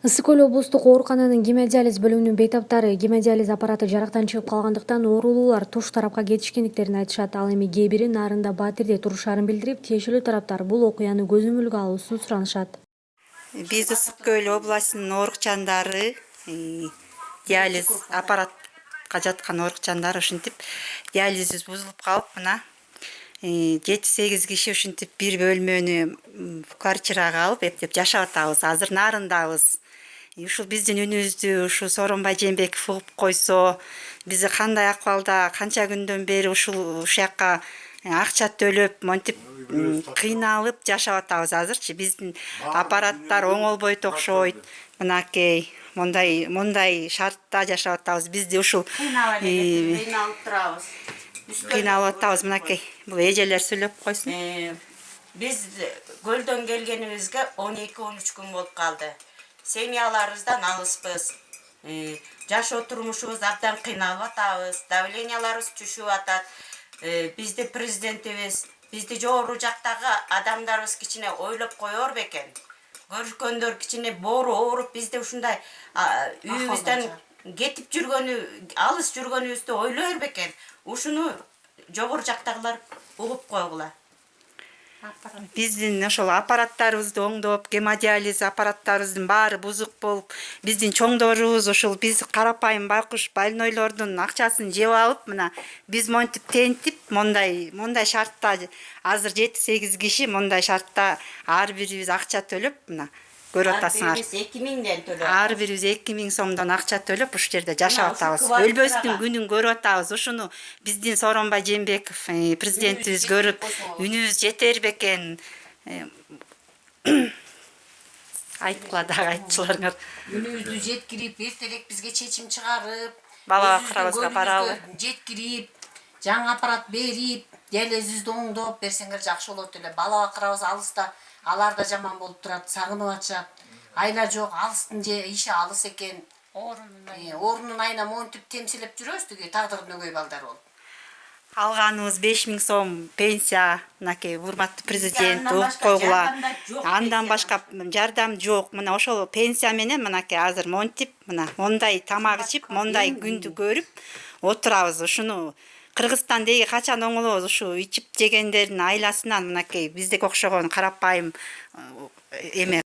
Ысык Көл облустук оорукананын гемодиализ бөлүмүнүн бейтаптары гемодиализ аппараты жарактан чыгып калгандыктан оорулуулар туш тарапка кетишкендиктерин айтышат. Ал эми кээ бири нарында Батирде турушаарын билдирип, тиешелүү тараптар бул окуяны көзөмөлгө алуусун суранышат. Биз Ысык Көл областынын оорукчандары диализ аппаратка жаткан оорукчандар ушинтип диализибиз бузулуп калып мына 7-8 киши ушинтип бир бөлмөнү квартирага алып эптеп жашап атабыз. Азыр нарындабыз. Ушул биздин үнүбүздү ушу Сооронбай Жээнбеков угуп койсо, биз кандай акыбалда канча күндөн бери ушул жакка акча төлөп, монтип кыйналып жашап атабыз азырчы. Биздин аппараттар оңолбойт окшойт. Мынакей мондай шартта жашап атабыз. Бизди ушул кыйналып турабыз. кыйналып атабыз. Мынакей бул эжелер сүйлөп койсун. Биз көлдөн келгенибизге 12-13 күн болуп калды. Семьяларыбыздан алыспыз. Жашоо турмушубуз абдан кыйналып атабыз. Давленияларыбыз түшүп атат. Бизди президентибиз, бизди жогору жактагы адамдарыбыз кичине ойлоп коер бекен. Көрүшкөндөр кичине боору ооруп, бизди ушундай үйүбүздөн кетип жүргөнү, алыс жүргөнүбүздү ойлор бекен. Ушуну жогору жактагылар угуп койгула. Биздин ошол аппараттарыбызды оңдоп, гемодиализ аппараттарыбыздын баары бузук болуп, биздин чоңдорубуз ушул биз карапайым байкуш больнойлордун акчасын жеп алып, мына биз монтип тентип, мондай шартта азыр 7-8 киши мондай шартта ар бирибиз акча төлөп, мына көрүп атасыңар. 2000ден төлөп. Ар бирибиз 2000 сомдон акча төлөп ушул жерде жашап атабыз. Өлбөстүн күнүн көрүп атабыз. Ушуну биздин Сооронбай Жээнбеков президентибиз көрүп, үнүбүз жетер бекен. Айткыла дагы айтчыларыңар. Үнүбүздү жеткирип, эртерээк бизге чечим чыгарып, Бала бакырабызга баралы. жеткирип, жаңы аппарат берип, диализибизди оңдоп берсеңер жакшы болот эле. Бала бакырабыз алыста, алар да жаман болуп турат, сагынып атышат. Айла жок, алыстын же иши алыс экен. Орунун айына монтип темселеп жүрөбүз, тиги тагдырдын өгөй балдары болуп. Алганыбыз 5000 сом пенсия, мынакей урматтуу президент угуп койгула. Андан башка жардам жок. Мына ошол пенсия менен мынакей азыр монтип, мына мондай тамак ичип, мондай күндү көрүп отурабыз. Ушуну Кыргызстан деги качан оңолобуз? Ушу ичип жегендердин айласынан мынакей биздеги окшогон карапайым эме